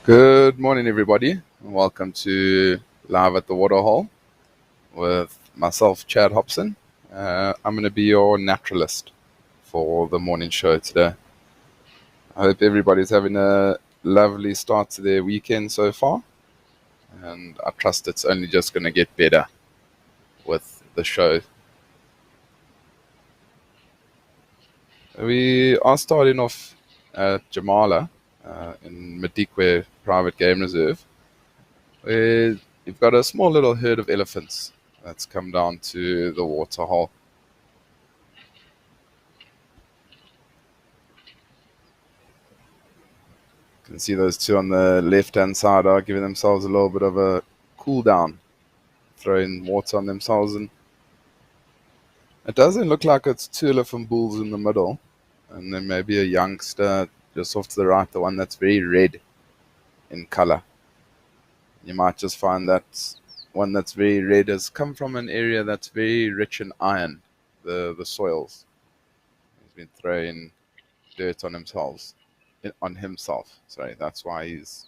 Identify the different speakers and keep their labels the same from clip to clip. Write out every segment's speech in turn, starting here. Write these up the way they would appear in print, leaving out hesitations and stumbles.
Speaker 1: Good morning, everybody, and welcome to Live at the Waterhole with myself, Chad Hobson. I'm going to be your naturalist for the morning show today. I hope everybody's having a lovely start to their weekend so far, and I trust it's only just going to get better with the show. We are starting off at Jamala in Madikwe Private Game Reserve, where you've got a small little herd of elephants that's come down to the waterhole. You can see those two on the left-hand side are giving themselves a little bit of a cool down, throwing water on themselves, and it doesn't look like it's two elephant bulls in the middle, and then maybe a youngster just off to the right, the one that's very red in color. You might just find that one that's very red has come from an area that's very rich in iron, the soils. He's been throwing dirt on himself. Sorry, that's why he's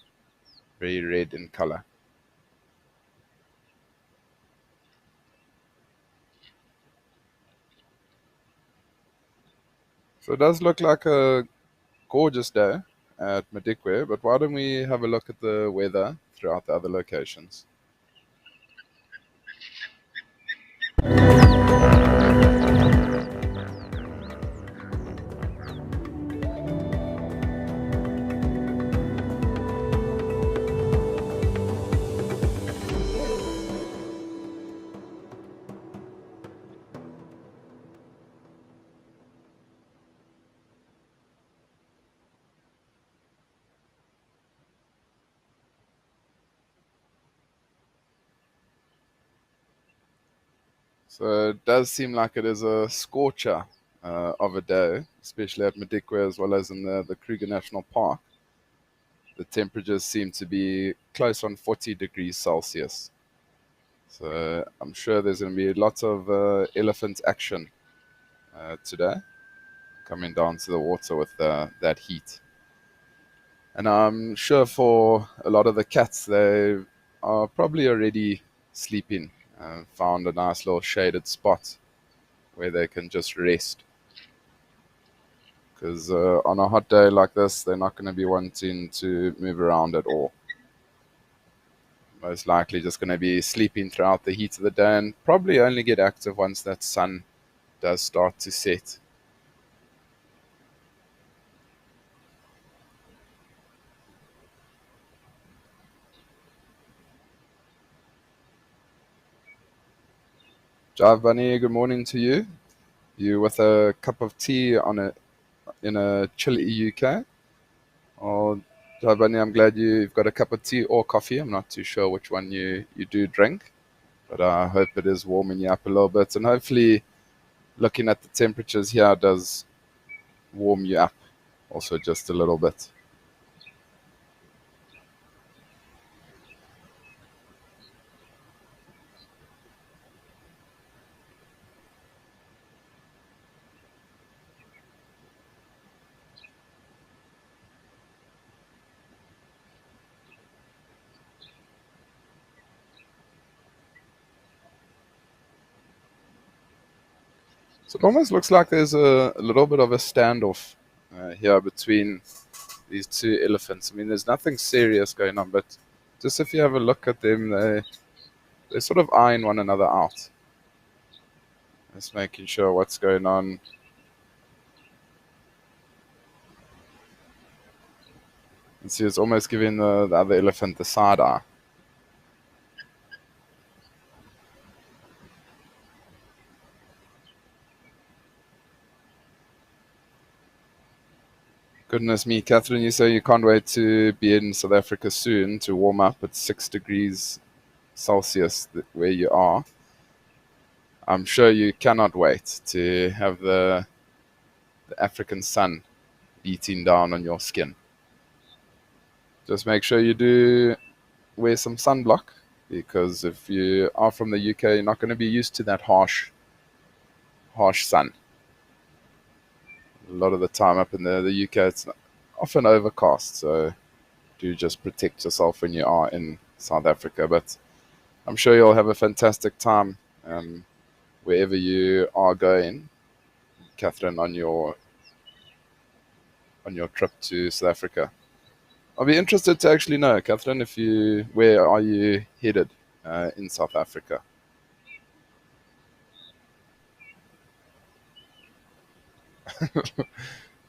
Speaker 1: very red in color. So it does look like a gorgeous day at Madikwe, but why don't we have a look at the weather throughout the other locations? So it does seem like it is a scorcher of a day, especially at Madikwe as well as in the Kruger National Park. The temperatures seem to be close on 40 degrees Celsius. So I'm sure there's going to be lots of elephant action today, coming down to the water with that heat. And I'm sure for a lot of the cats, they are probably already sleeping and found a nice little shaded spot where they can just rest. Because on a hot day like this, they're not going to be wanting to move around at all. Most likely just going to be sleeping throughout the heat of the day and probably only get active once that sun does start to set. Jive Bunny, good morning to you. You with a cup of tea in a chilly UK? Or Jive Bunny, I'm glad you've got a cup of tea or coffee. I'm not too sure which one you do drink, but I hope it is warming you up a little bit. And hopefully, looking at the temperatures here does warm you up also just a little bit. So it almost looks like there's a little bit of a standoff here between these two elephants. I mean, there's nothing serious going on, but just if you have a look at them, they're sort of eyeing one another out. Just making sure what's going on. And see, it's almost giving the other elephant the side eye. Goodness me, Catherine, you say you can't wait to be in South Africa soon to warm up at 6 degrees Celsius where you are. I'm sure you cannot wait to have the African sun beating down on your skin. Just make sure you do wear some sunblock because if you are from the UK, you're not going to be used to that harsh sun. A lot of the time up in the UK, it's often overcast, so do just protect yourself when you are in South Africa. But I'm sure you'll have a fantastic time wherever you are going, Catherine, on your trip to South Africa. I'll be interested to actually know, Catherine, where are you headed in South Africa?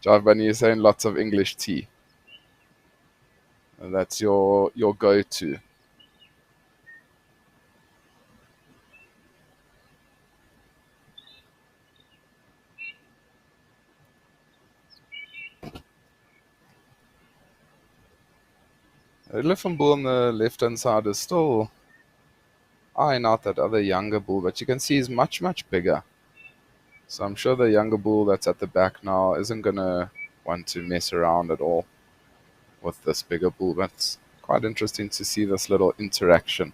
Speaker 1: Jive Bunny, you're saying lots of English tea. That's your go-to. The elephant bull on the left-hand side is still eyeing out that other younger bull, but you can see he's much, much bigger. So I'm sure the younger bull that's at the back now isn't going to want to mess around at all with this bigger bull. But it's quite interesting to see this little interaction.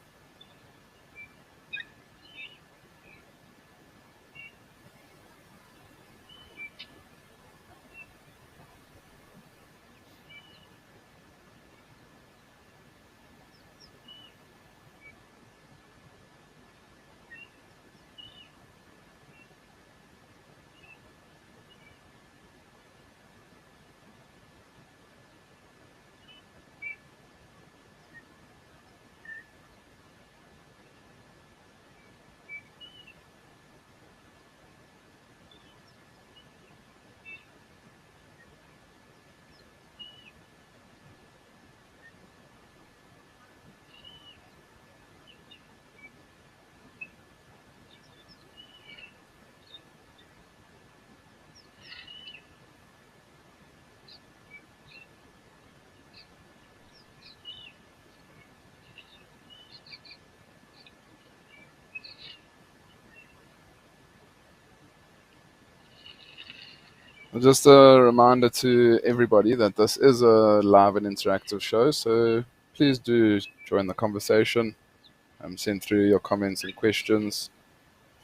Speaker 1: Just a reminder to everybody that this is a live and interactive show, so please do join the conversation. Send through your comments and questions.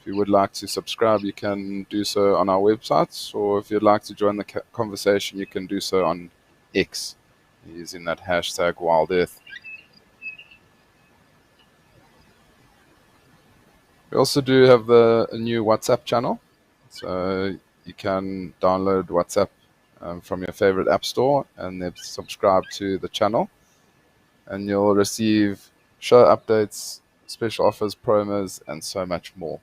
Speaker 1: If you would like to subscribe, you can do so on our websites, or if you'd like to join the conversation, you can do so on X using that hashtag WildEarth. We also do have a new WhatsApp channel, so you can download WhatsApp from your favorite app store and then subscribe to the channel, and you'll receive show updates, special offers, promos, and so much more.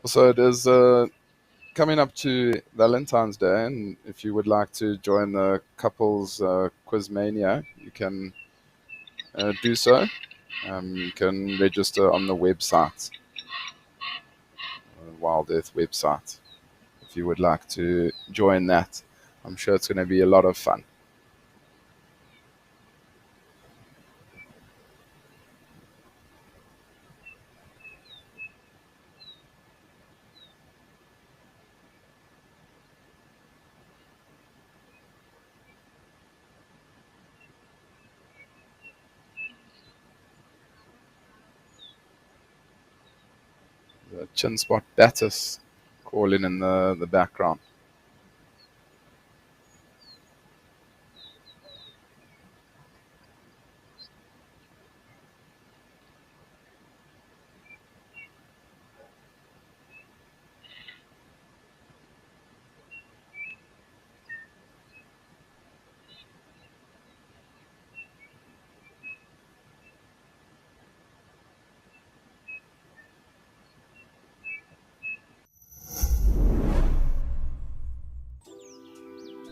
Speaker 1: Also, it is coming up to Valentine's Day, and if you would like to join the couples quiz mania, you can do so. You can register on the website, WildEarth website, if you would like to join that. I'm sure it's going to be a lot of fun. The chin spot Battis calling in the background.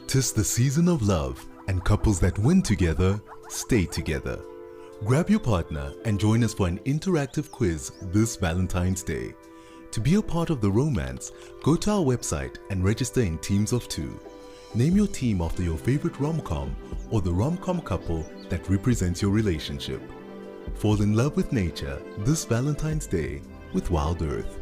Speaker 2: Tis the season of love, and couples that win together stay together. Grab your partner and join us for an interactive quiz this Valentine's Day. To be a part of the romance, go to our website and register in teams of 2. Name your team after your favorite rom-com or the rom-com couple that represents your relationship. Fall in love with nature this Valentine's Day with WildEarth.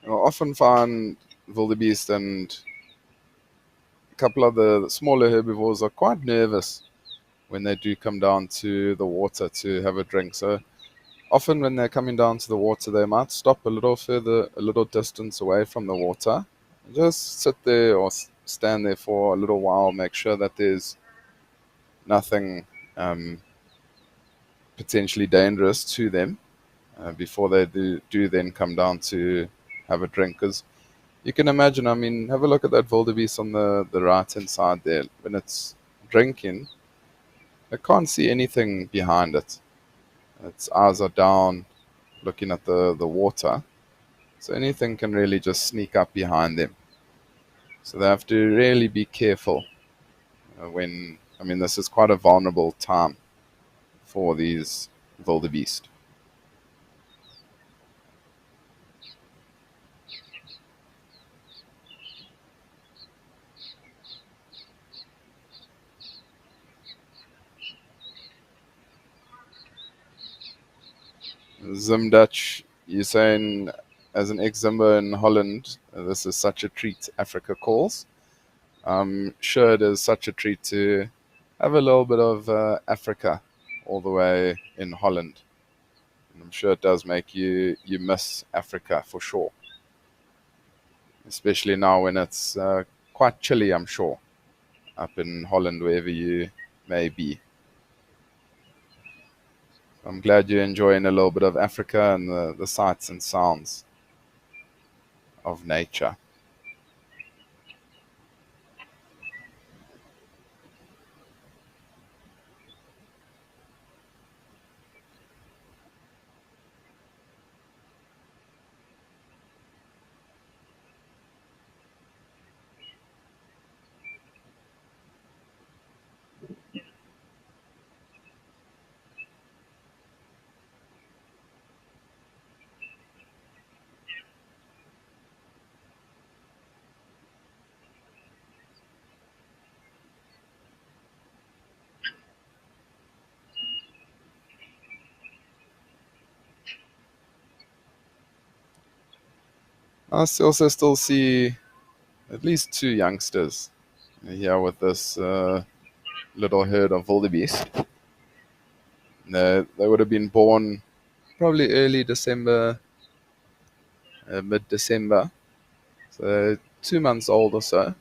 Speaker 1: You'll often find wildebeest and a couple of the smaller herbivores are quite nervous when they do come down to the water to have a drink. So often when they're coming down to the water, they might stop a little further, a little distance away from the water, and just sit there or stand there for a little while, make sure that there's nothing um, potentially dangerous to them before they do then come down to have a drink. Because you can imagine, I mean, have a look at that wildebeest on the right hand side there. When it's drinking, it can't see anything behind it. Its eyes are down, looking at the water. So anything can really just sneak up behind them. So they have to really be careful when, I mean, this is quite a vulnerable time for these wildebeest. Zim Dutch, you're saying as an ex-Zimber in Holland, this is such a treat Africa calls. I'm sure it is such a treat to have a little bit of Africa all the way in Holland. And I'm sure it does make you miss Africa for sure, especially now when it's quite chilly, I'm sure, up in Holland, wherever you may be. I'm glad you're enjoying a little bit of Africa and the sights and sounds of nature. I also still see at least two youngsters here with this little herd of wildebeest. They would have been born probably early December, mid December, so 2 months old or so.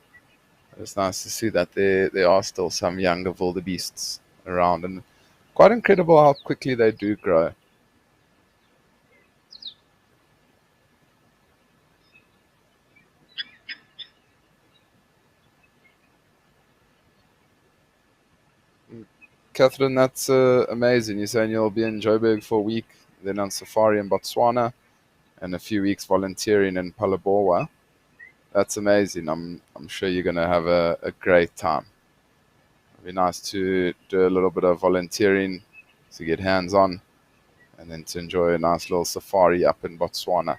Speaker 1: It's nice to see that there are still some younger wildebeests around, and quite incredible how quickly they do grow. Catherine, that's amazing. You're saying you'll be in Joburg for a week, then on safari in Botswana, and a few weeks volunteering in Palabora. That's amazing. I'm sure you're going to have a great time. It'd be nice to do a little bit of volunteering to get hands on and then to enjoy a nice little safari up in Botswana.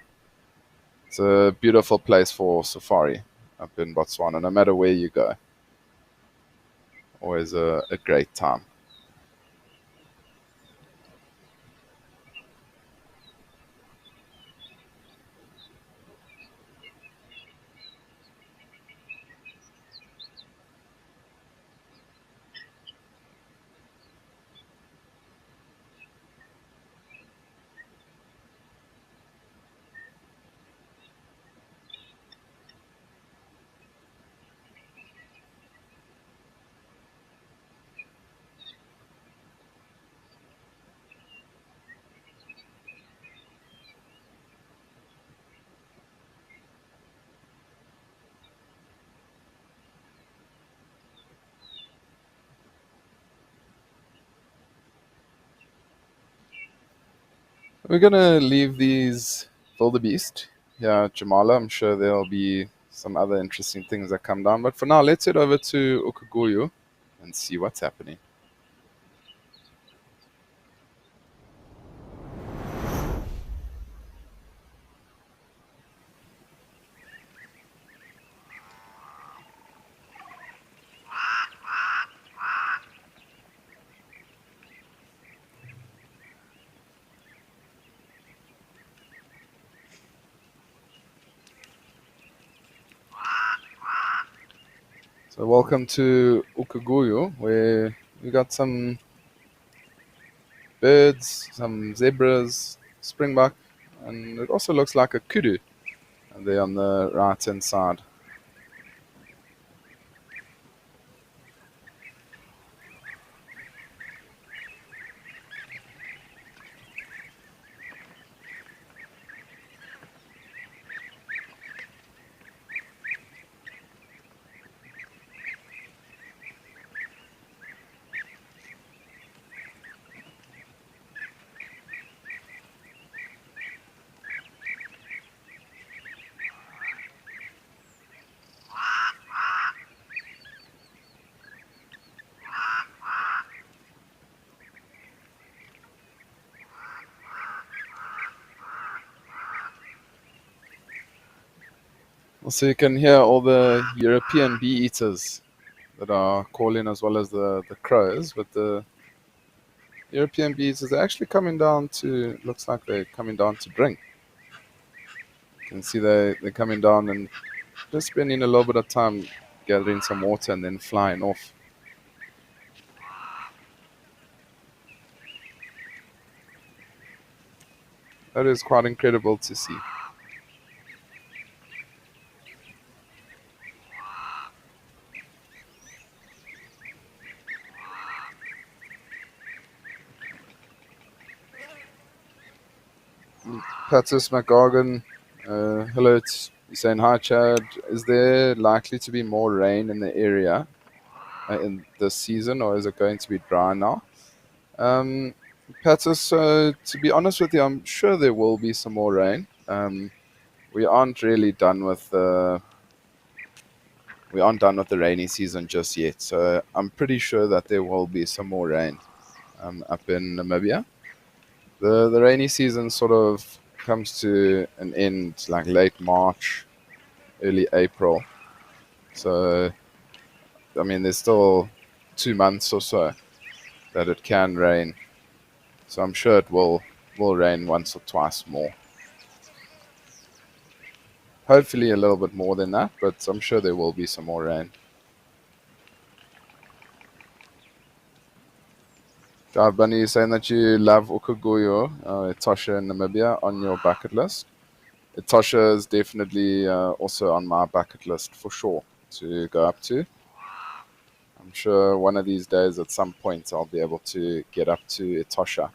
Speaker 1: It's a beautiful place for safari up in Botswana, no matter where you go. Always a great time. We're gonna leave these wildebeest. Yeah, Jamala. I'm sure there'll be some other interesting things that come down. But for now, let's head over to Ukuguyu and see what's happening. So welcome to Ukuguyu, where we got some birds, some zebras, springbuck, and it also looks like a kudu. And they're on the right hand side. Also, you can hear all the European bee eaters that are calling, as well as the crows. But the European bee eaters are actually coming down to, looks like they're coming down to drink. You can see they're coming down and just spending a little bit of time gathering some water and then flying off. That is quite incredible to see. Patus McGargan, hello, you're saying hi, Chad. Is there likely to be more rain in the area in this season, or is it going to be dry now? Um, Patus, to be honest with you, I'm sure there will be some more rain. We aren't really done with the rainy season just yet, so I'm pretty sure that there will be some more rain up in Namibia. The rainy season sort of comes to an end like late March, early April. So I mean, there's still 2 months or so that it can rain. So I'm sure it will rain once or twice more. Hopefully a little bit more than that, but I'm sure there will be some more rain. Dive Bunny is saying that you love Ukuguyo, Etosha in Namibia, on your bucket list. Etosha is definitely also on my bucket list for sure to go up to. I'm sure one of these days at some point I'll be able to get up to Etosha.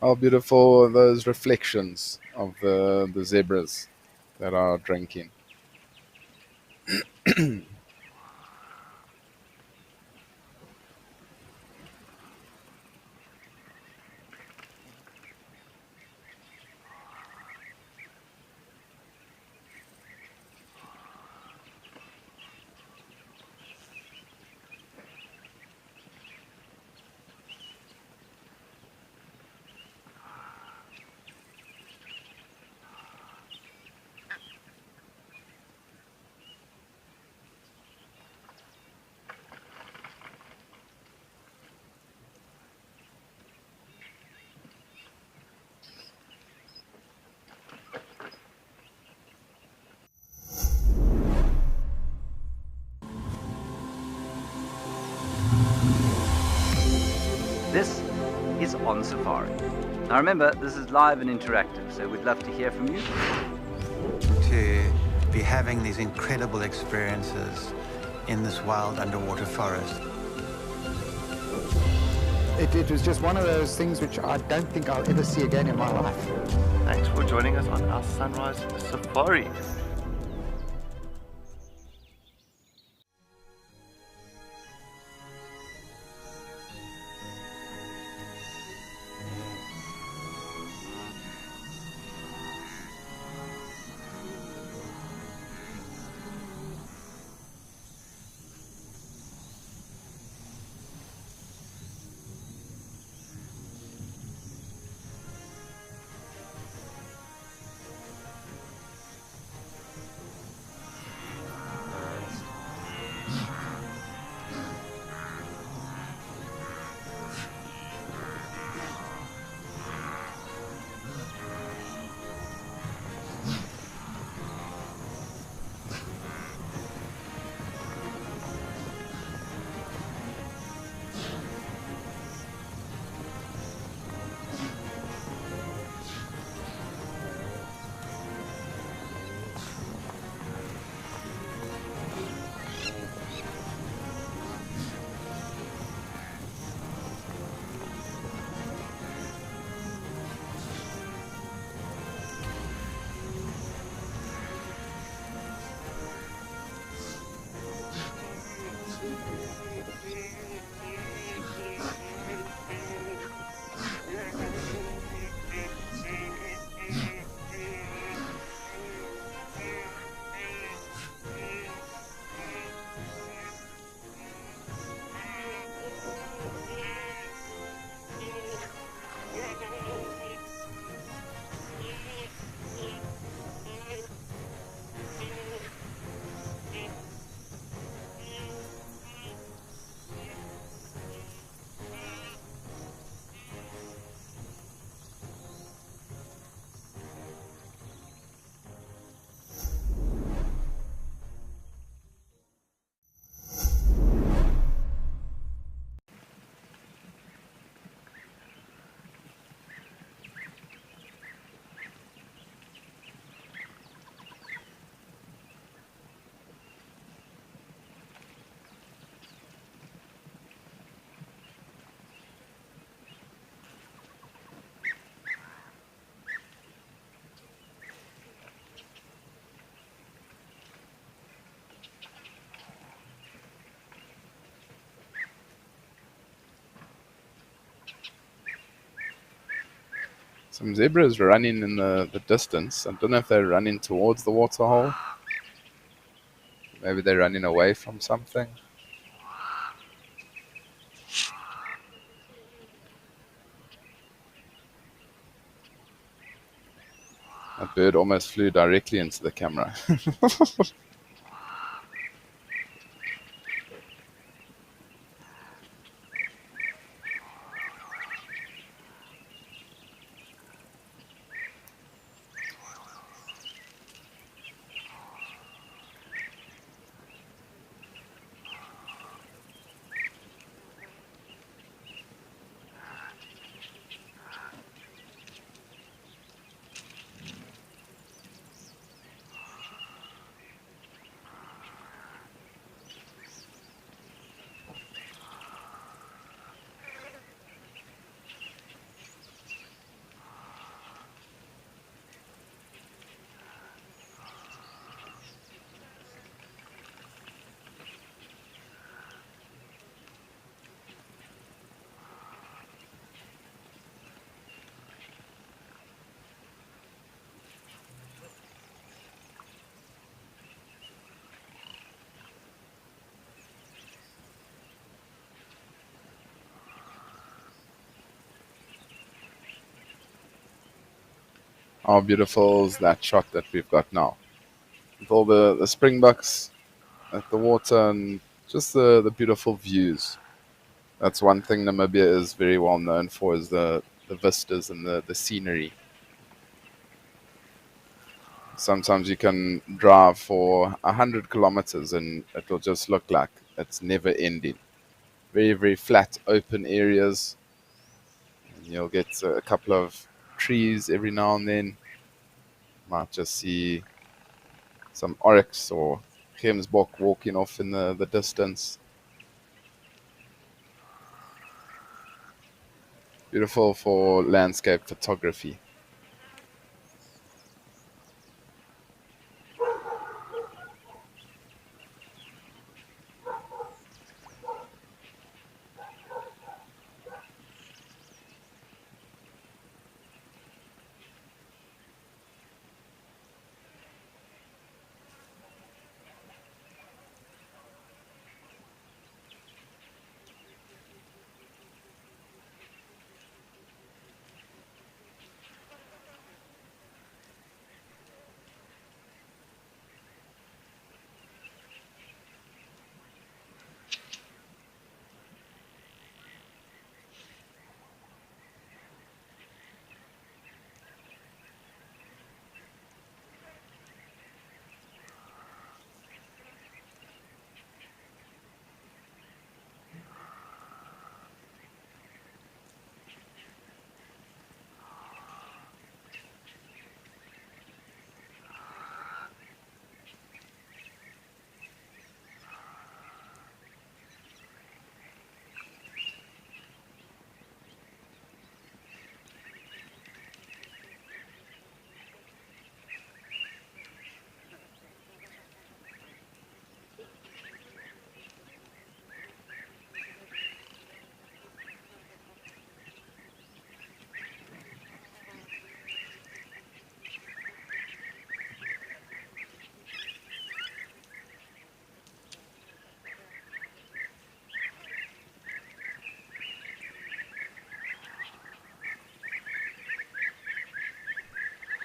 Speaker 1: How beautiful are those reflections of the zebras that are drinking.
Speaker 3: This is On Safari. Now remember, this is live and interactive, so we'd love to hear from you.
Speaker 4: To be having these incredible experiences in this wild underwater forest.
Speaker 5: It was just one of those things which I don't think I'll ever see again in my life.
Speaker 6: Thanks for joining us on our Sunrise Safari.
Speaker 1: Some zebras running in the distance. I don't know if they're running towards the waterhole. Maybe they're running away from something. That bird almost flew directly into the camera. How beautiful is that shot that we've got now? With all the springbucks at the water and just the beautiful views. That's one thing Namibia is very well known for, is the vistas and the scenery. Sometimes you can drive for 100 kilometers and it will just look like it's never ending. Very, very flat, open areas. And you'll get a couple of trees every now and then. Might just see some oryx or gemsbok walking off in the distance. Beautiful for landscape photography.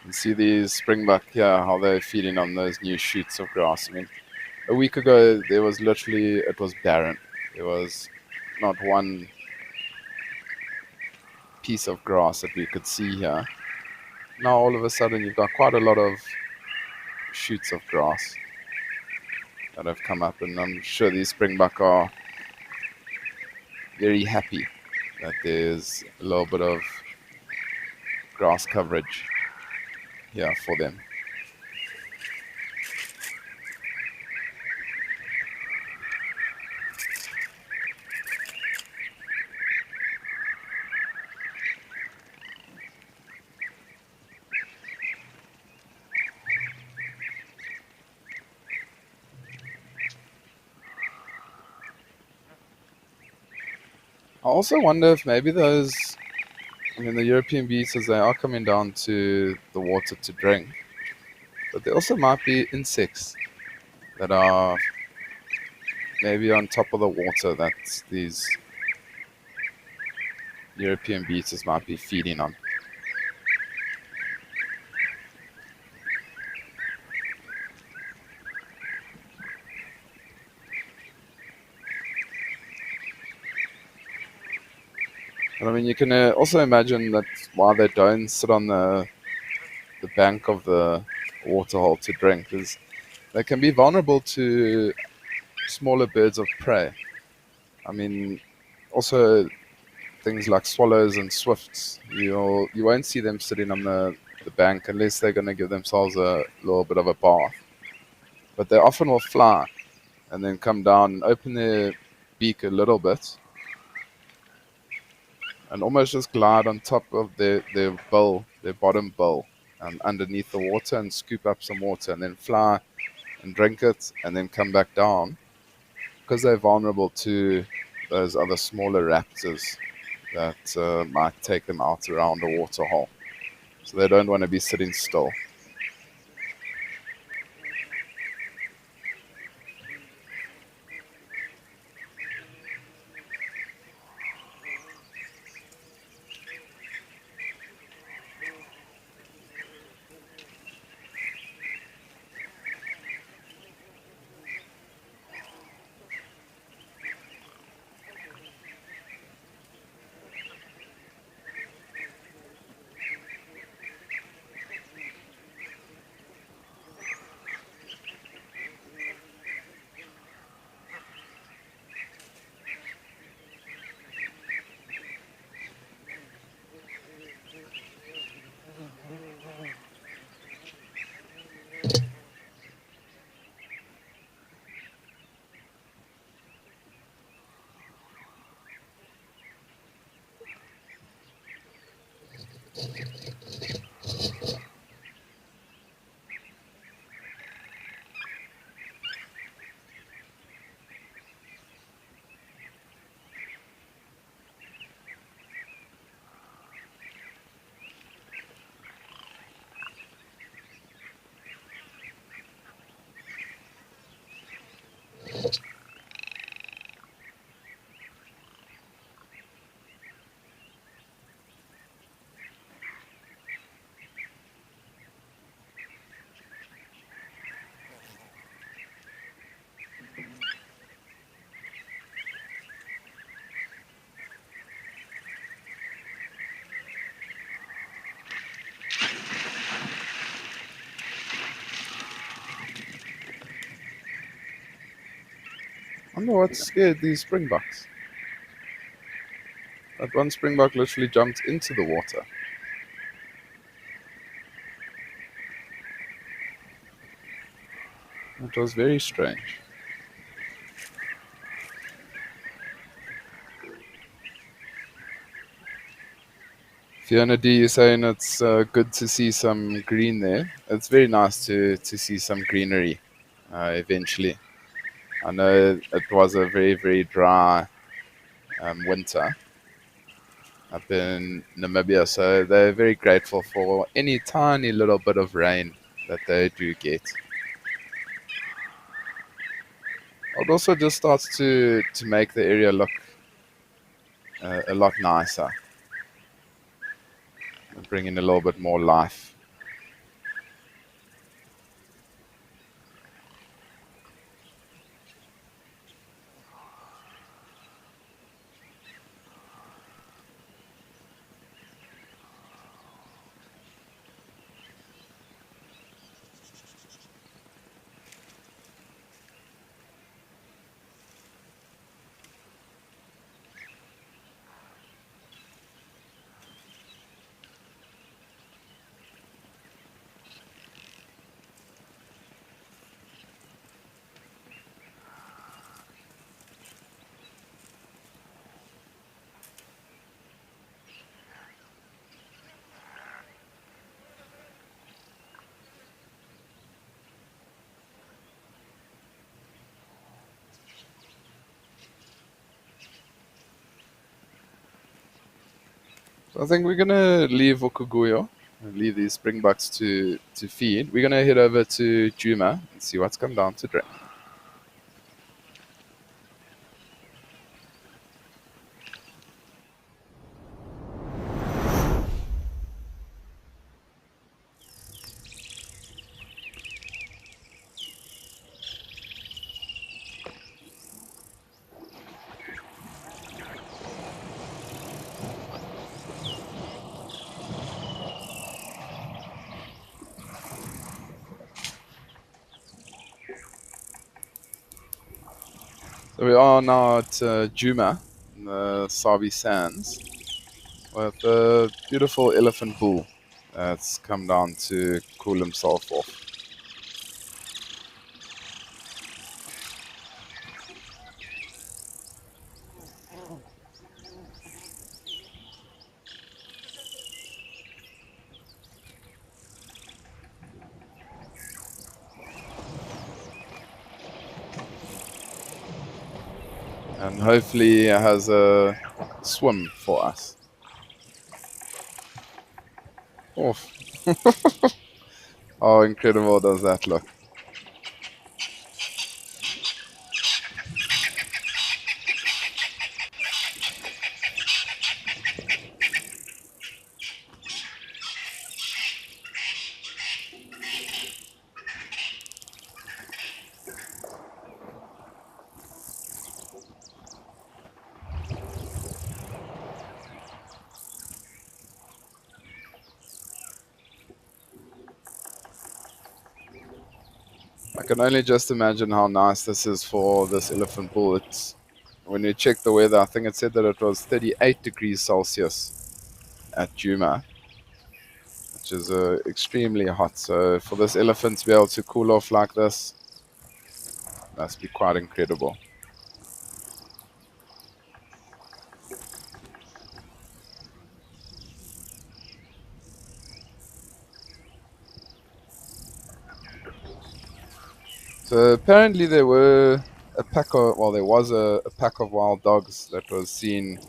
Speaker 1: You see these springbuck here, how they're feeding on those new shoots of grass. I mean, a week ago, there was literally, it was barren. There was not one piece of grass that we could see here. Now, all of a sudden, you've got quite a lot of shoots of grass that have come up, and I'm sure these springbuck are very happy that there's a little bit of grass coverage here for them. I also wonder if maybe those I mean, the European beetles, they are coming down to the water to drink, but there also might be insects that are maybe on top of the water that these European beetles might be feeding on. But I mean, you can also imagine that while they don't sit on the bank of the waterhole to drink, is they can be vulnerable to smaller birds of prey. I mean, also things like swallows and swifts. You won't see them sitting on the bank unless they're going to give themselves a little bit of a bath. But they often will fly and then come down and open their beak a little bit and almost just glide on top of their bill, their bottom bill, underneath the water and scoop up some water and then fly and drink it and then come back down because they're vulnerable to those other smaller raptors that might take them out around a water hole. So they don't want to be sitting still. I wonder what scared these springboks. That one springbok literally jumped into the water. It was very strange. Fiona D, you're saying it's good to see some green there. It's very nice to see some greenery eventually. I know it was a very, very dry winter up in Namibia, so they're very grateful for any tiny little bit of rain that they do get. It also just starts to make the area look a lot nicer, and bring in a little bit more life. I think we're gonna leave Okuguyo and leave these springbucks to feed. We're gonna head over to Juma and see what's come down to drink. So we are now at Juma, in the Sabi Sands, with a beautiful elephant bull that's come down to cool himself off. And hopefully he has a swim for us. Oof. How incredible does that look? I can only just imagine how nice this is for this elephant bull. When we checked the weather, I think it said that it was 38 degrees Celsius at Juma, which is extremely hot. So for this elephant to be able to cool off like this, must be quite incredible. So apparently there was a pack of wild dogs that was seen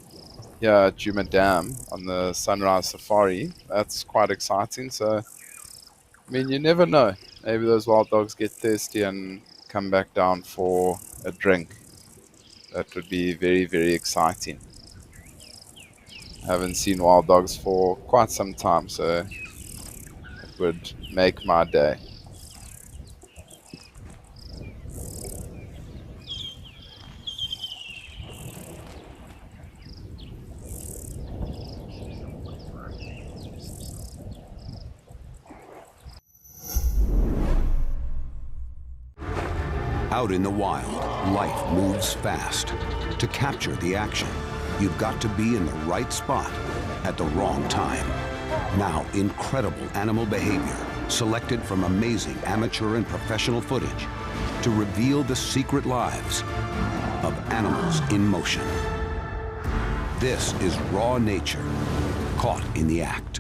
Speaker 1: here at Juma Dam on the Sunrise Safari. That's quite exciting. So, I mean, you never know. Maybe those wild dogs get thirsty and come back down for a drink. That would be very, very exciting. Haven't seen wild dogs for quite some time, so it would make my day.
Speaker 7: Out in the wild, life moves fast. To capture the action, you've got to be in the right spot at the wrong time. Now, incredible animal behavior, selected from amazing amateur and professional footage, to reveal the secret lives of animals in motion. This is raw nature, caught in the act.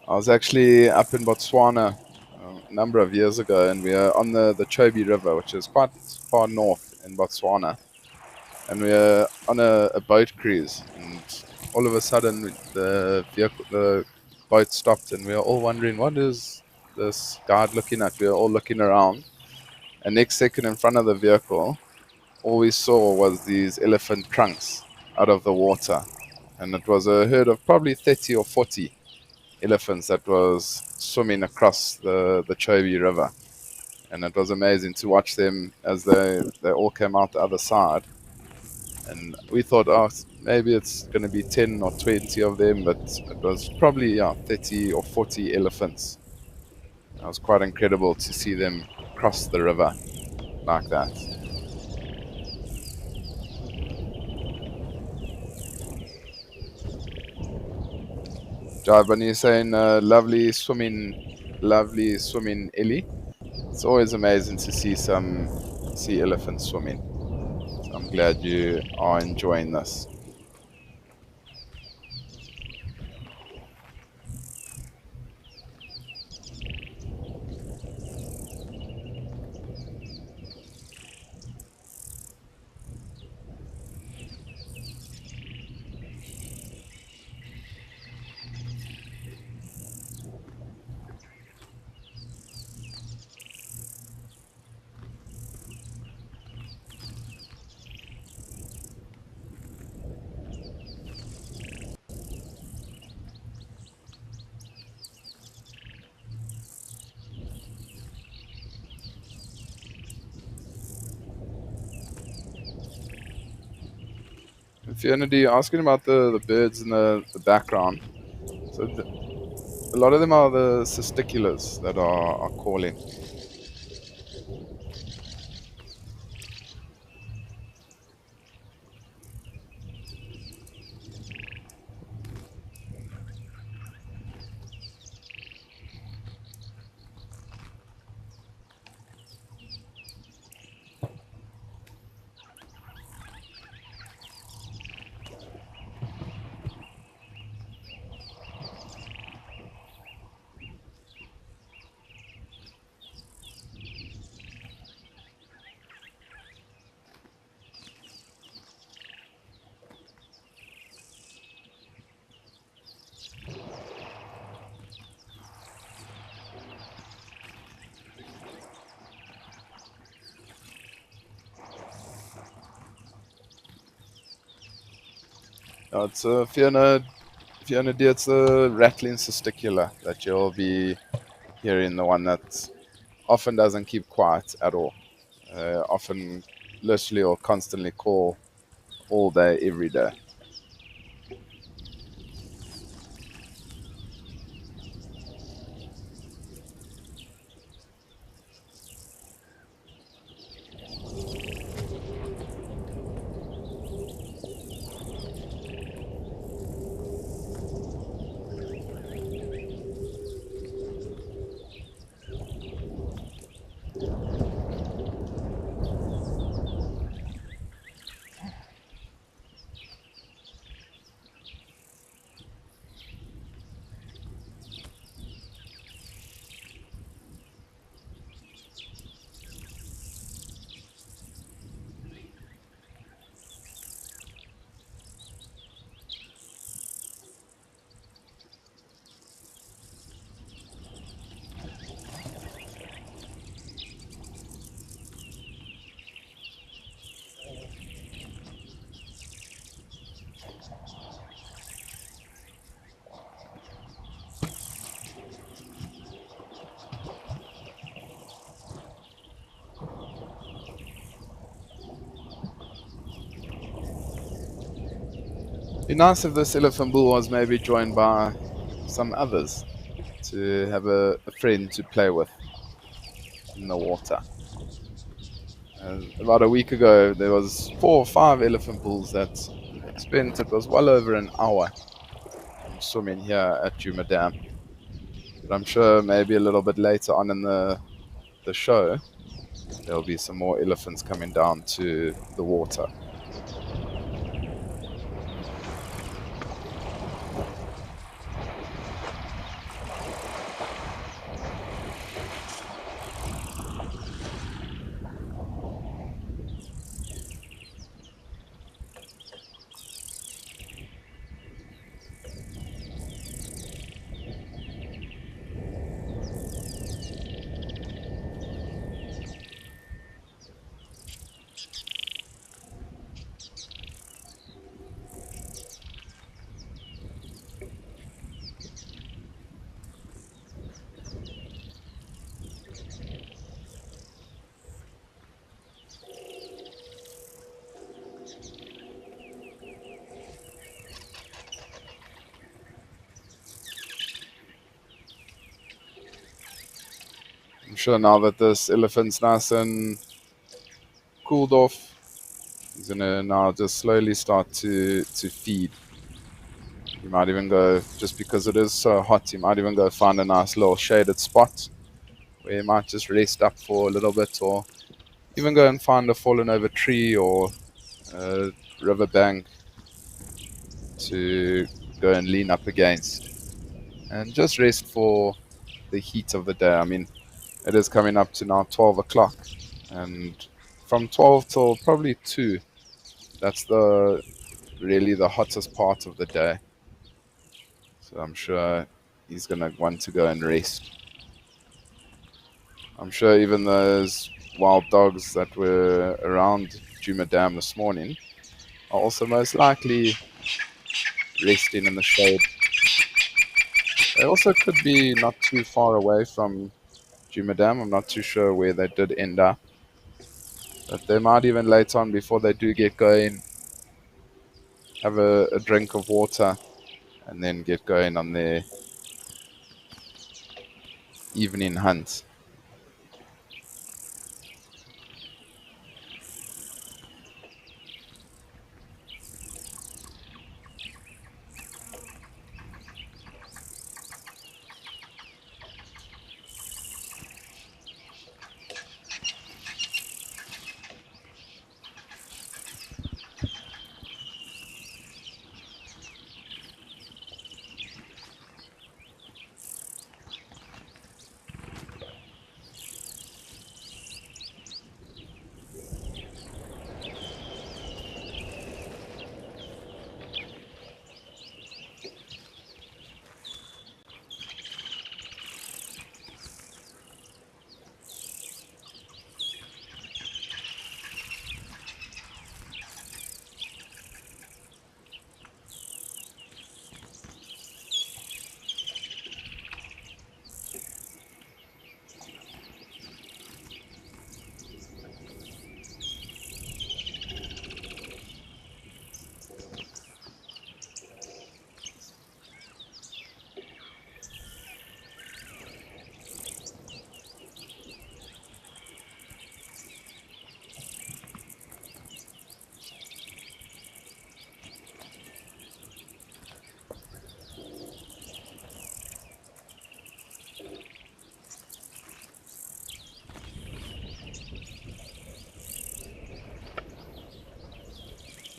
Speaker 1: I was actually up in Botswana a number of years ago, and we were on the Chobe River, which is quite far north in Botswana. And we were on a boat cruise, and all of a sudden the boat stopped, and we were all wondering, what is this guard looking at? We were all looking around, and next second in front of the vehicle, all we saw was these elephant trunks out of the water. And it was a herd of probably 30 or 40 elephants that was swimming across the Chobe River. And it was amazing to watch them as they all came out the other side. And we thought, oh, maybe it's going to be 10 or 20 of them, but it was probably 30 or 40 elephants. It was quite incredible to see them cross the river like that. Jai, you're saying lovely swimming Ellie. It's always amazing to see elephants swimming. So I'm glad you are enjoying this. Fiona, you're asking about the birds in the background. So a lot of them are the cisticulars that are calling. It's Fiona dear, it's the rattling cisticular that you'll be hearing, the one that often doesn't keep quiet at all. Often literally or constantly call all day, every day. Be nice if this elephant bull was maybe joined by some others to have a friend to play with in the water. About a week ago, there was 4 or 5 elephant bulls that spent, it was well over an hour swimming here at Djuma Dam. But I'm sure maybe a little bit later on in the show, there'll be some more elephants coming down to the water. sure now that this elephant's nice and cooled off, he's gonna now just slowly start to feed. You might even go, just because it is so hot, you might even go find a nice little shaded spot where you might just rest up for a little bit, or even go and find a fallen over tree or a riverbank to go and lean up against and just rest for the heat of the day. I mean, it is coming up to now 12 o'clock, and from 12 till probably 2, that's the really the hottest part of the day. So I'm sure he's going to want to go and rest. I'm sure even those wild dogs that were around Djuma Dam this morning are also most likely resting in the shade. They also could be not too far away from Djuma Dam. I'm not too sure where they did end up. But they might even later on, before they do get going, have a drink of water and then get going on their evening hunt.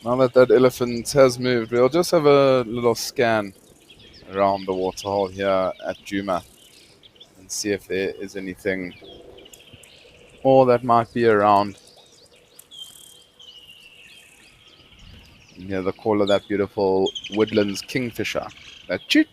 Speaker 1: Now that that elephant has moved, we'll just have a little scan around the waterhole here at Djuma and see if there is anything more that might be around. You hear the call of that beautiful woodlands kingfisher. That cheep.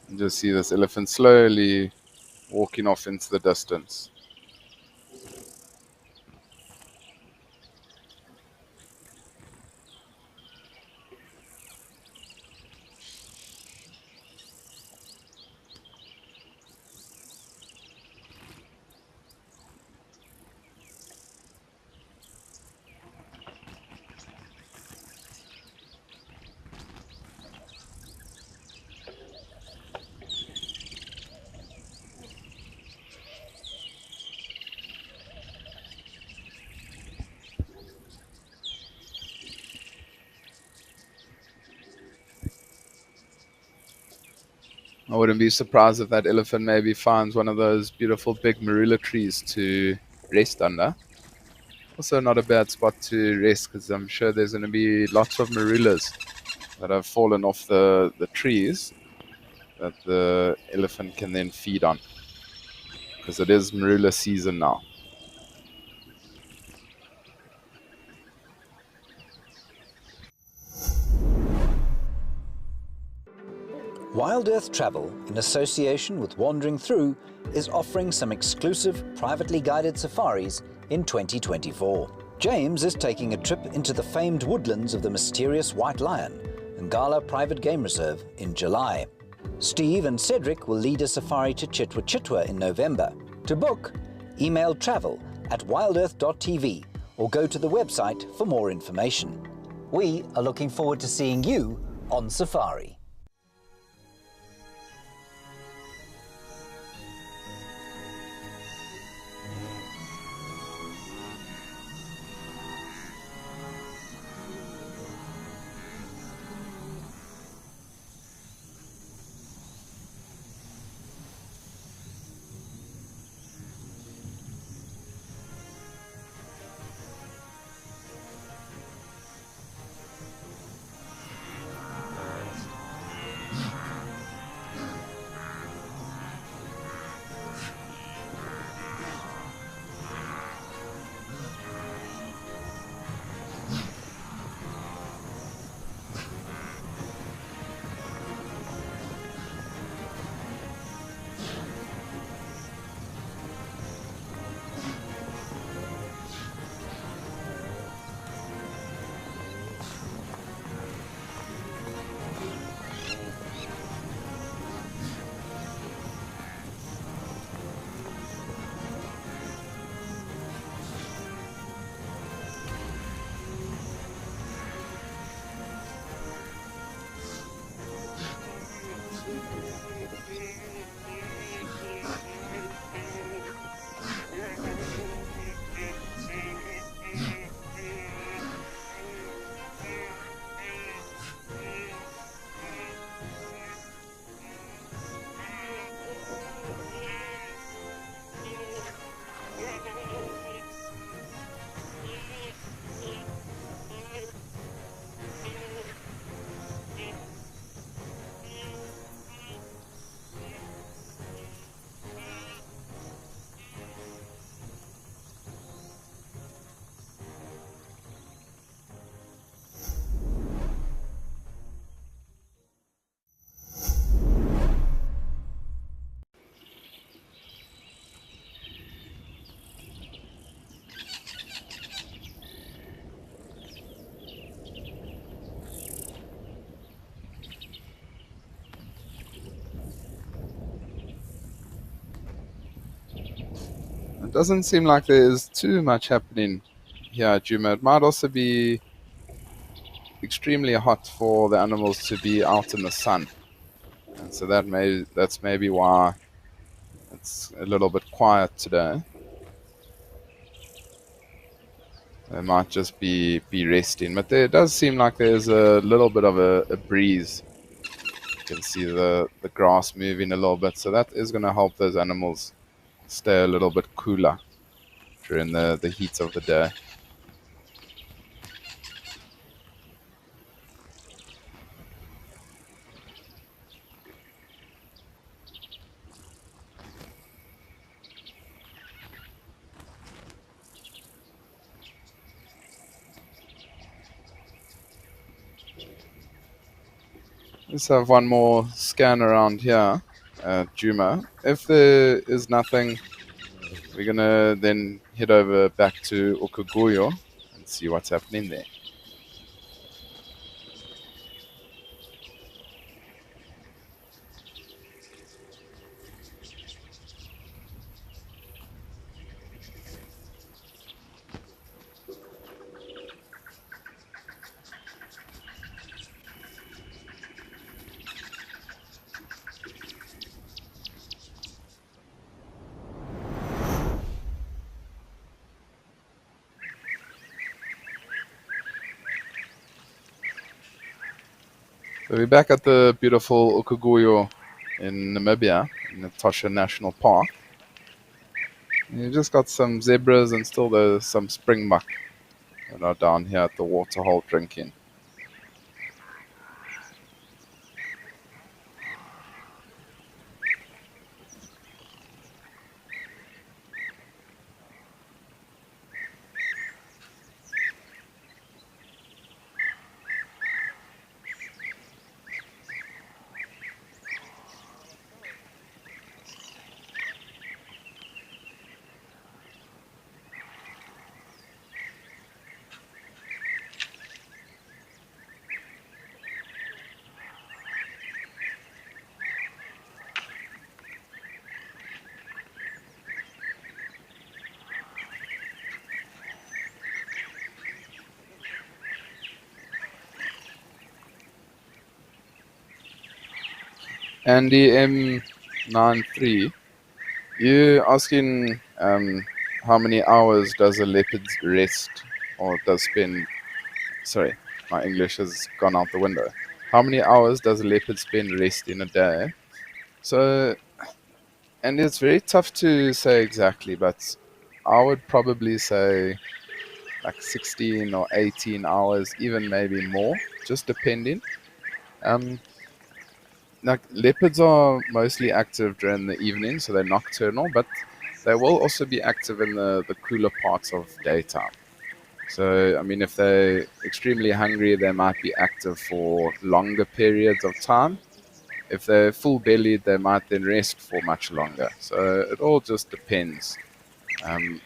Speaker 1: You just see this elephant slowly walking off into the distance. I wouldn't be surprised if that elephant maybe finds one of those beautiful big marula trees to rest under. Also not a bad spot to rest because I'm sure there's going to be lots of marulas that have fallen off the trees that the elephant can then feed on, because it is marula season now.
Speaker 8: WildEarth Travel, in association with Wandering Through, is offering some exclusive, privately guided safaris in 2024. James is taking a trip into the famed woodlands of the mysterious White Lion, Ngala Private Game Reserve, in July. Steve and Cedric will lead a safari to Chitwa Chitwa in November. To book, email travel@wildearth.tv or go to the website for more information. We are looking forward to seeing you on safari.
Speaker 1: It doesn't seem like there's too much happening here, Juma. It might also be extremely hot for the animals to be out in the sun, and so that's maybe why it's a little bit quiet today. They might just be resting, but there does seem like there's a little bit of a breeze. You can see the grass moving a little bit, so that is going to help those animals stay a little bit cooler during the heat of the day. Let's have one more scan around here, Juma. If there is nothing, we're going to then head over back to Okaguyo and see what's happening there. So we're back at the beautiful Okaguyo in Namibia, in the Tosha National Park. And you just got some zebras and still there's some springbuck that are down here at the Waterhole drinking. Andy M93, you asking how many hours does a leopard rest or does spend? Sorry, my English has gone out the window. How many hours does a leopard spend resting a day? So, and it's very tough to say exactly, but I would probably say like 16 or 18 hours, even maybe more, just depending. Um, Like leopards are mostly active during the evening, so they're nocturnal, but they will also be active in the cooler parts of daytime. So, I mean, if they're extremely hungry, they might be active for longer periods of time. If they're full bellied, they might then rest for much longer. So, it all just depends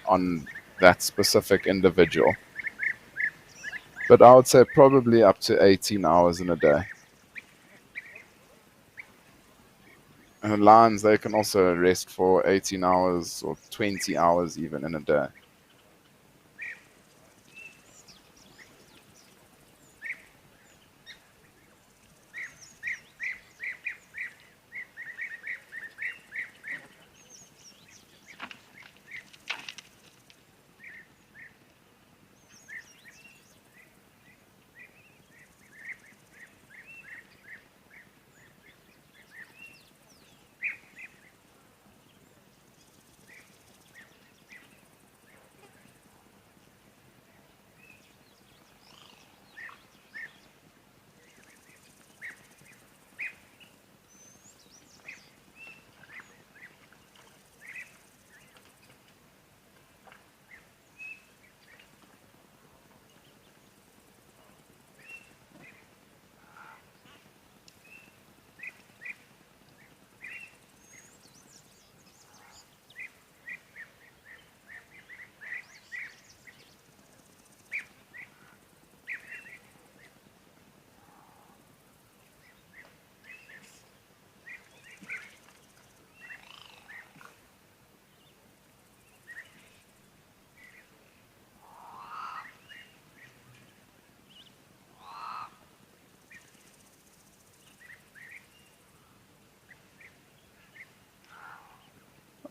Speaker 1: on that specific individual. But I would say probably up to 18 hours in a day. And lions, they can also rest for 18 hours or 20 hours even in a day.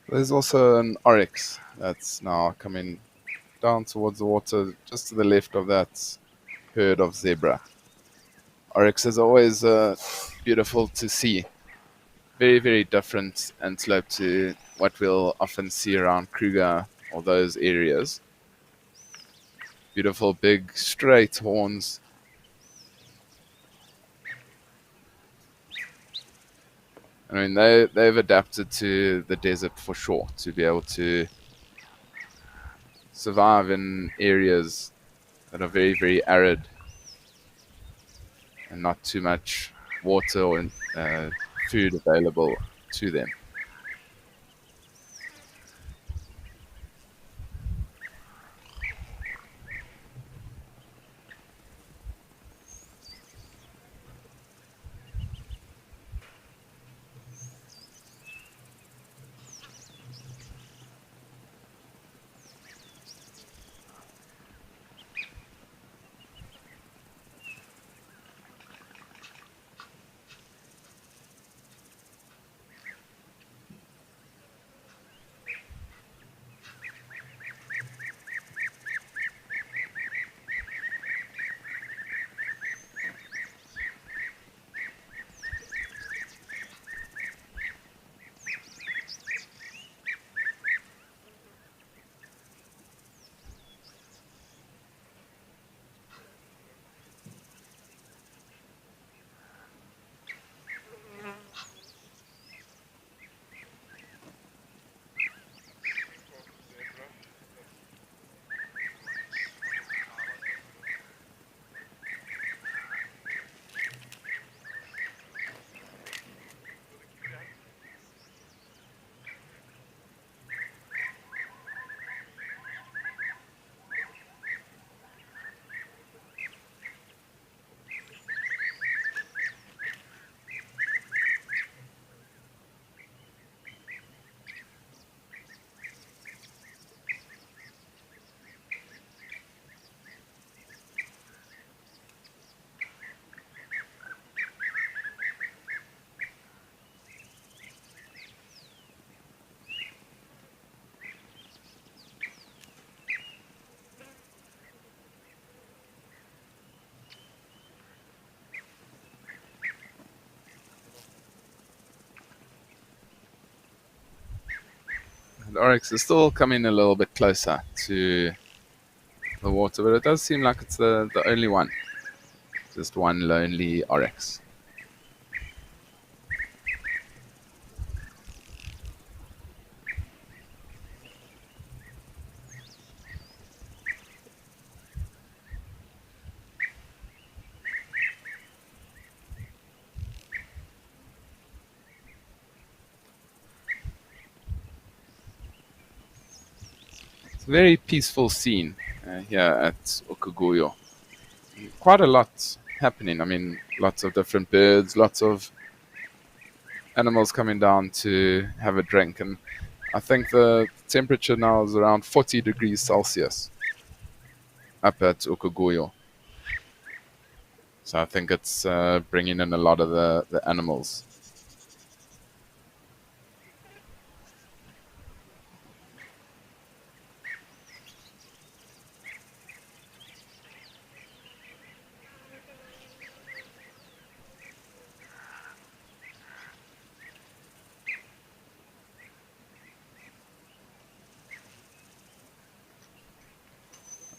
Speaker 1: There's also an oryx that's now coming down towards the water, just to the left of that herd of zebra. Oryx is always beautiful to see. Very, very different antelope to what we'll often see around Kruger or those areas. Beautiful, big, straight horns. I mean, they've adapted to the desert for sure to be able to survive in areas that are very, very arid and not too much water or food available to them. The oryx is still coming a little bit closer to the water, but it does seem like it's the only one. Just one lonely oryx. It's a very peaceful scene here at Okagoyo. Quite a lot happening. I mean, lots of different birds, lots of animals coming down to have a drink. And I think the temperature now is around 40 degrees Celsius up at Okagoyo. So I think it's bringing in a lot of the animals.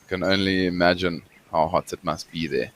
Speaker 1: I can only imagine how hot it must be there.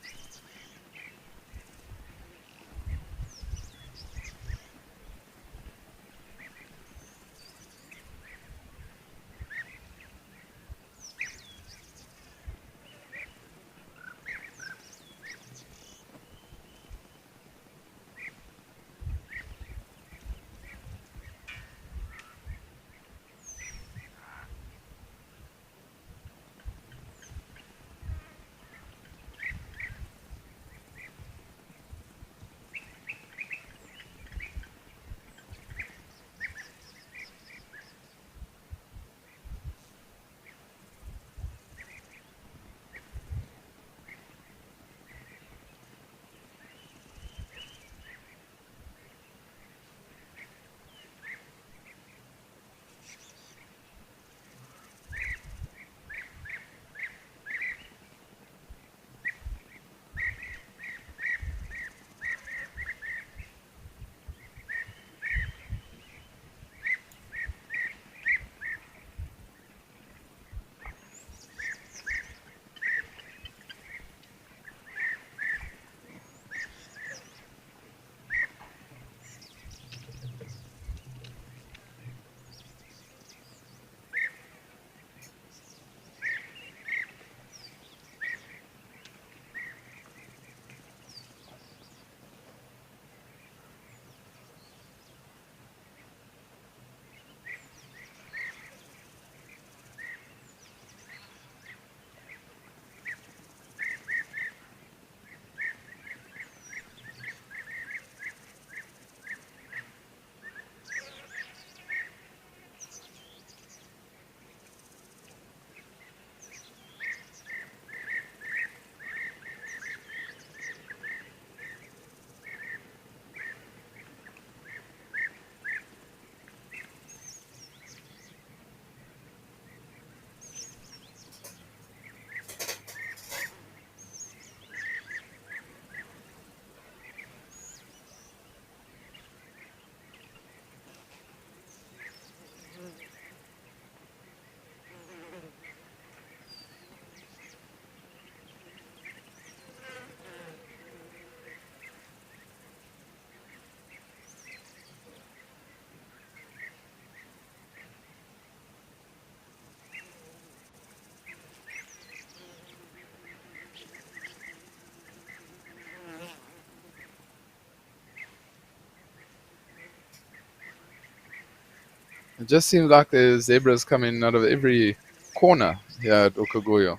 Speaker 1: It just seems like there's zebras coming out of every corner here at Okagoyo.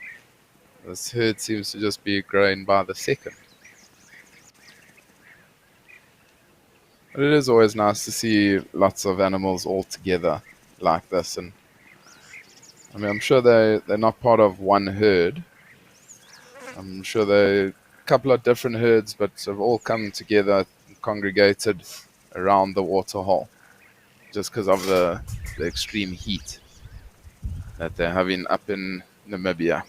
Speaker 1: This herd seems to just be growing by the second. But it is always nice to see lots of animals all together like this. And I mean, I'm sure they're not part of one herd. I'm sure they're a couple of different herds, but have all come together and congregated around the waterhole just because of the extreme heat that they're having up in Namibia.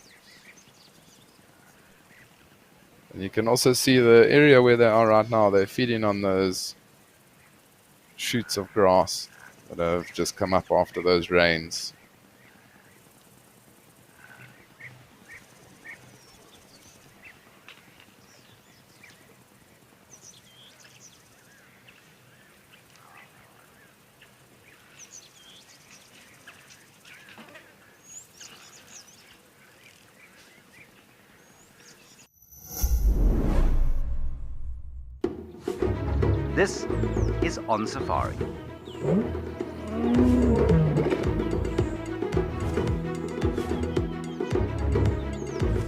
Speaker 1: And you can also see the area where they are right now. They're feeding on those shoots of grass that have just come up after those rains.
Speaker 3: This is On Safari.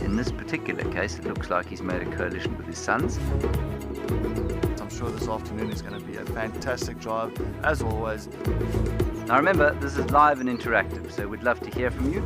Speaker 3: In this particular case, it looks like he's made a coalition with his sons.
Speaker 6: I'm sure this afternoon is going to be a fantastic drive, as always.
Speaker 3: Now remember, this is live and interactive, so we'd love to hear from you.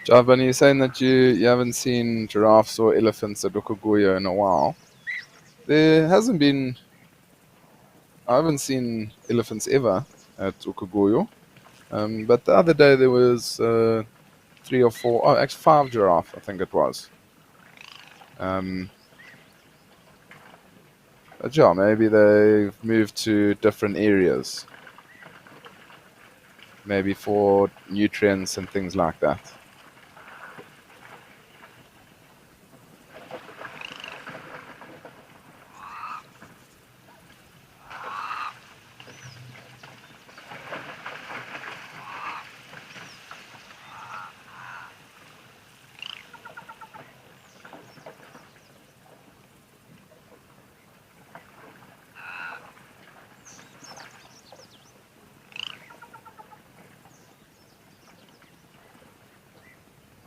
Speaker 1: Javan, you're saying that you haven't seen giraffes or elephants at Okagoyo in a while. There hasn't been. I haven't seen elephants ever at Okagoyo. But the other day there was 3 or 4, oh, actually 5 giraffe, I think it was. But yeah, maybe they've moved to different areas. Maybe for nutrients and things like that.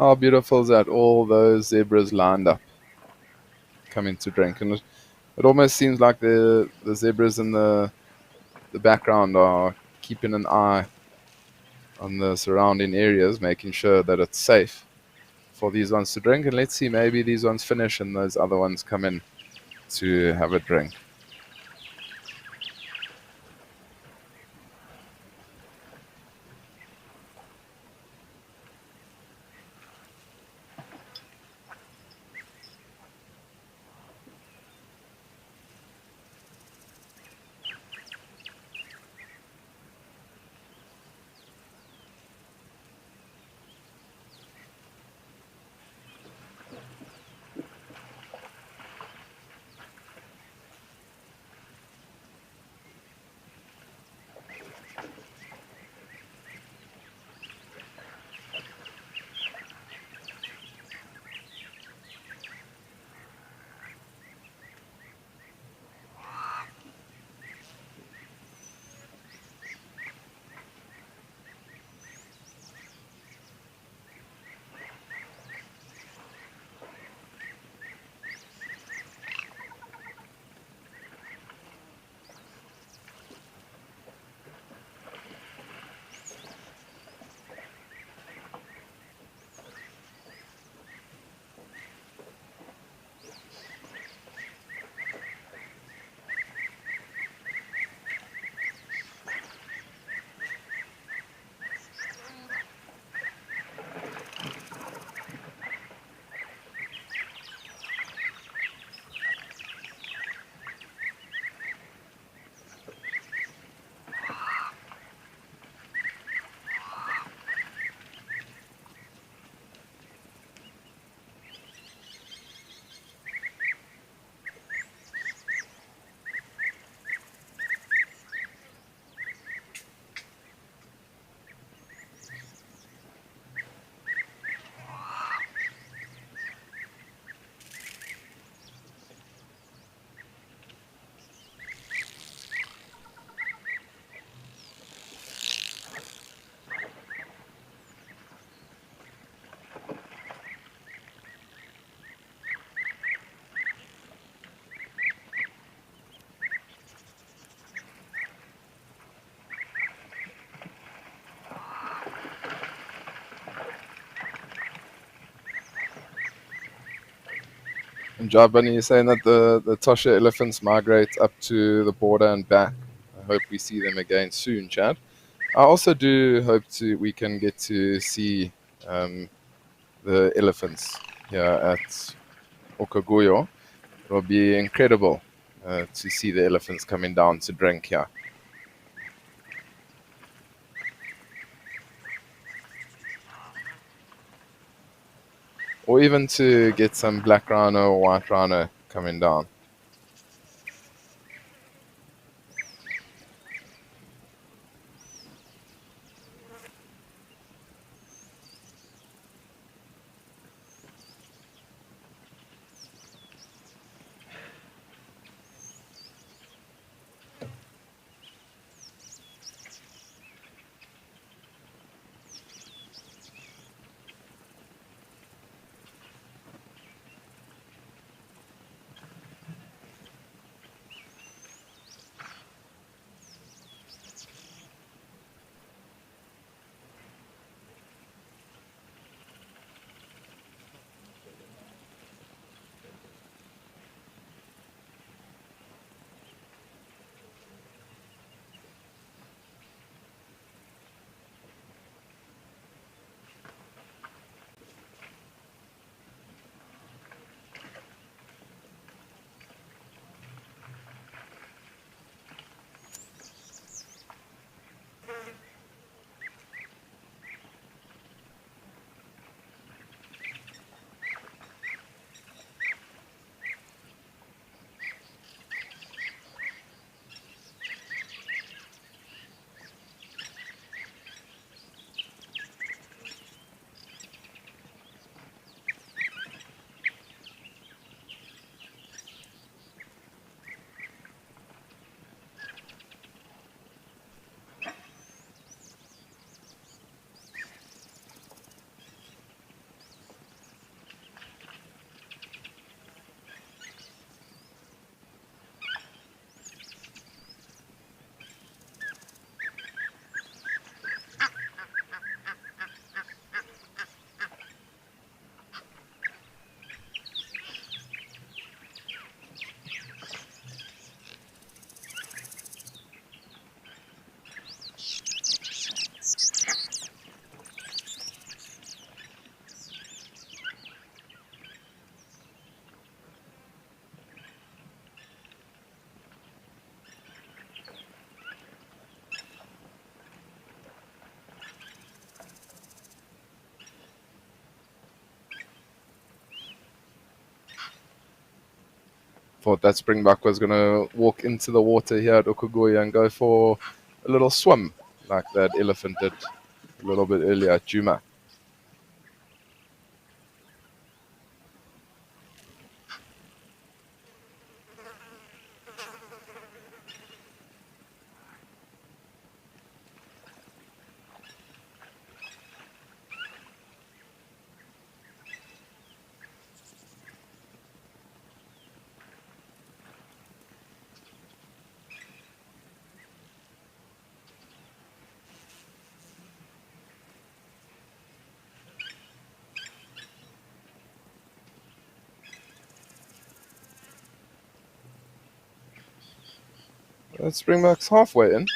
Speaker 1: How beautiful is that? All those zebras lined up, coming to drink. And it almost seems like the zebras in the background are keeping an eye on the surrounding areas, making sure that it's safe for these ones to drink. And let's see, maybe these ones finish and those other ones come in to have a drink. And Jabani is saying that the Tosha elephants migrate up to the border and back. I hope we see them again soon, Chad. I also do hope we can get to see the elephants here at Okagoyo. It will be incredible to see the elephants coming down to drink here. Or even to get some black rhino or white rhino coming down. thought that springbuck was going to walk into the water here at Okugoya and go for a little swim like that elephant did a little bit earlier at Juma. That springbuck's halfway in.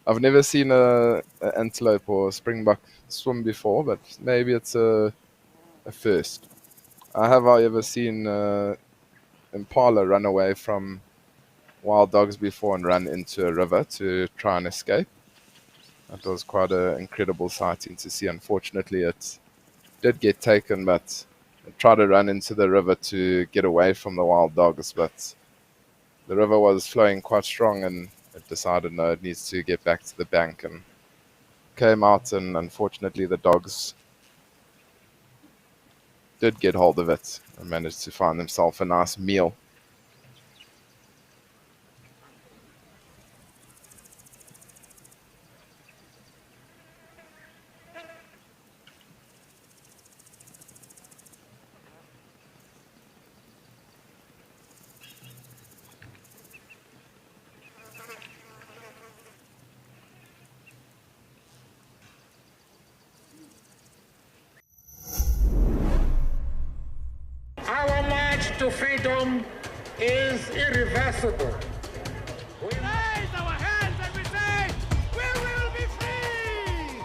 Speaker 1: I've never seen a antelope or a springbuck swim before, but maybe it's a first. I have, however, seen impala run away from wild dogs before and run into a river to try and escape. That was quite an incredible sighting to see. Unfortunately, it did get taken, but it tried to run into the river to get away from the wild dogs, but the river was flowing quite strong and it decided no, it needs to get back to the bank and came out, and unfortunately the dogs did get hold of it and managed to find themselves a nice meal.
Speaker 9: Our march to freedom is irreversible. We raise our hands and we say, we will be free!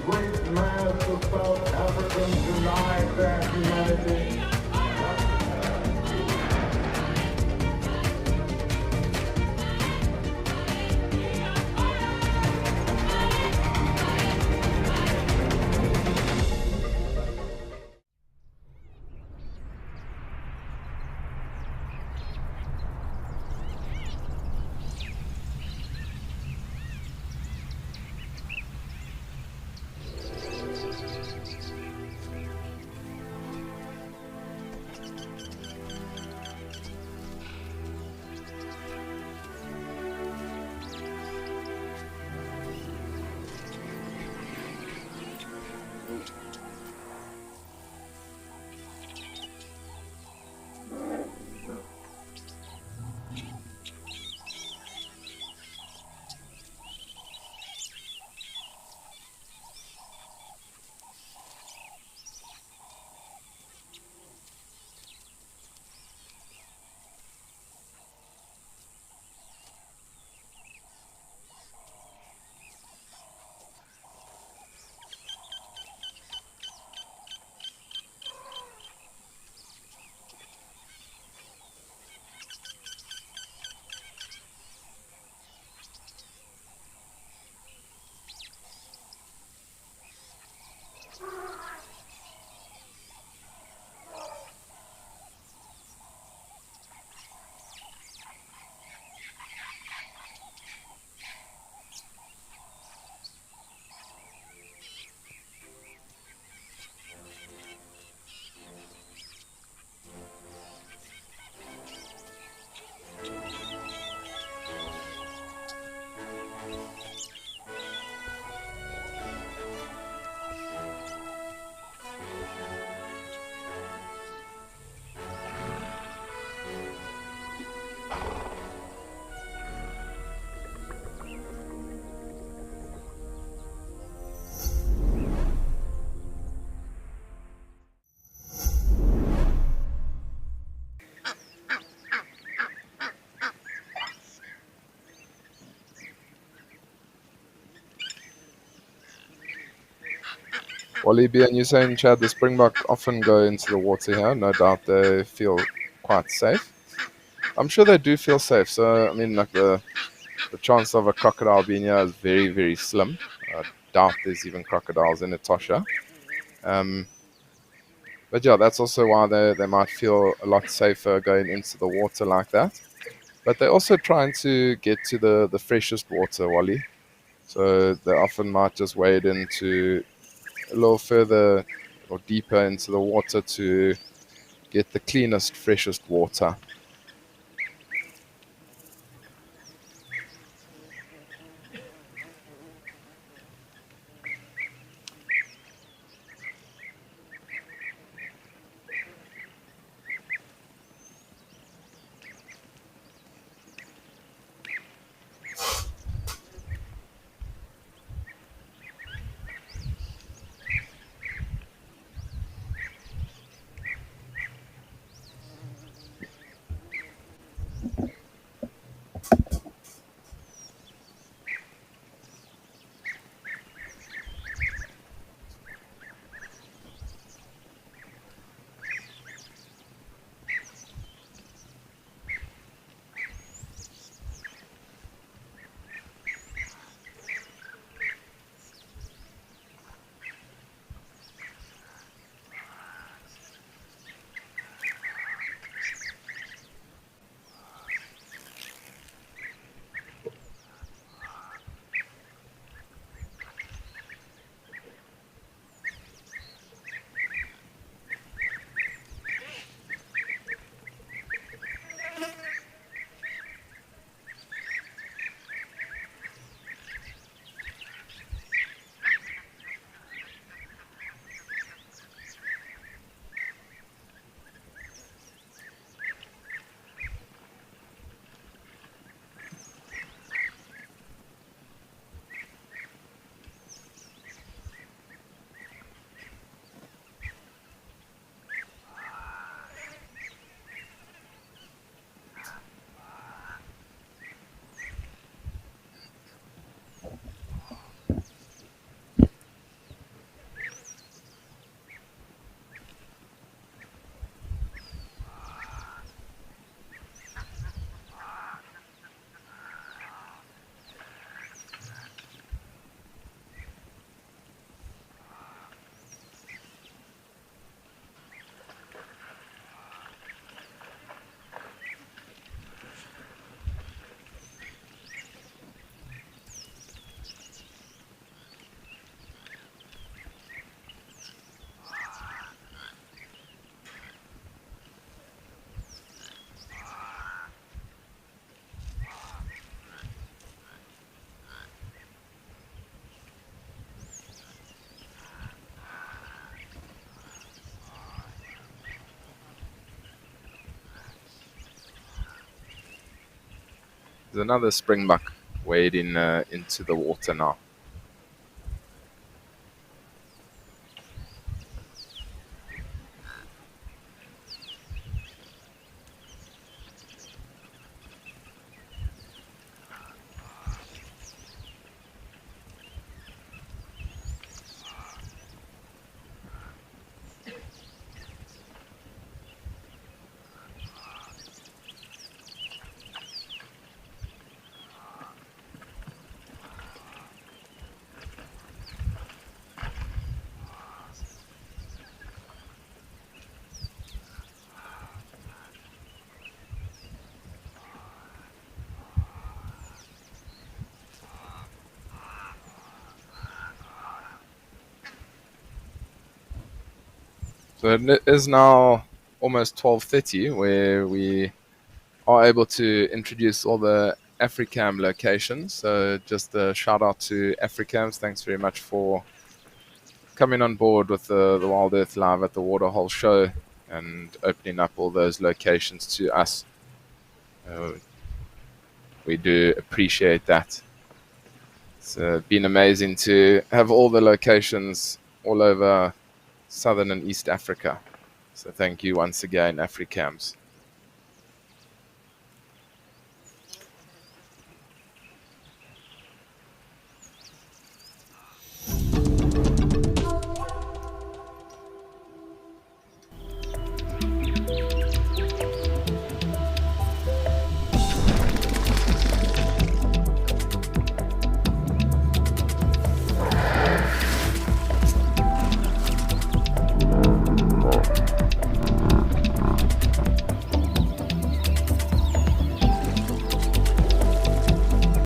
Speaker 9: Great mass of South Africans deny their humanity.
Speaker 1: Wally B, and you're saying, Chad, the springbuck often go into the water here. No doubt they feel quite safe. I'm sure they do feel safe. So, I mean, like the chance of a crocodile being here is very, very slim. I doubt there's even crocodiles in Etosha. But But yeah, that's also why they might feel a lot safer going into the water like that. But they're also trying to get to the freshest water, Wally. So they often might just wade into a little further or deeper into the water to get the cleanest, freshest water. There's another springbuck wading into the water now. So it is now almost 12:30, where we are able to introduce all the Africam locations. So just a shout out to Africams. Thanks very much for coming on board with the Wild Earth Live at the Waterhole show and opening up all those locations to us. We do appreciate that. It's been amazing to have all the locations all over Southern and East Africa. So thank you once again, Africams.